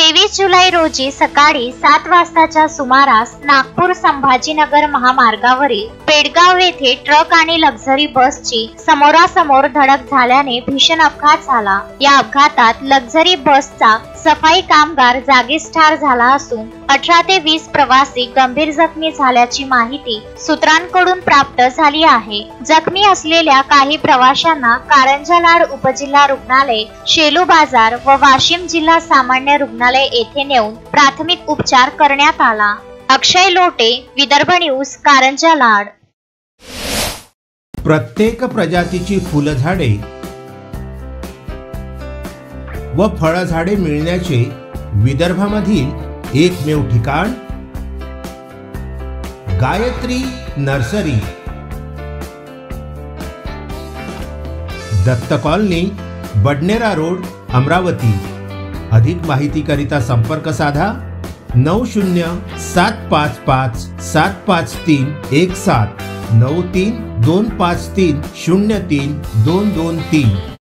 23 जुलै रोजी सकाळी 7 वाजताच्या सुमारास नागपूर संभाजीनगर महामार्गावरील पेडगाव येथे ट्रक आणि लक्झरी बसची समोरासमोर धडक झाल्याने भीषण अपघात झाला। या अपघातात लक्झरी बसचा सफाई कामगार जागीच ठार झाला असून 18 ते 20 प्रवासी गंभीर जखमी झाल्याची माहिती सूत्रांकडून प्राप्त झाली आहे। जखमी असलेल्या काही प्रवाशांना कारंजा लाड उपजिल्हा रुग्णालय, शेलू बाजार व वाशिम जिल्हा सामान्य रुग्णालय येथे नेऊन प्राथमिक उपचार करण्यात आला। अक्षय लोटे, विदर्भ न्यूज, कारंजा लाड। प्रत्येक प्रजातीची फुलझाडे व फळझाडे मिळण्याचे विदर्भामधील एकमेव ठिकाण Gayatri nursery, Datta colony, Badnera road, Amravati. अधिक माहिती करिता संपर्क साधा 9075575317 9325303223।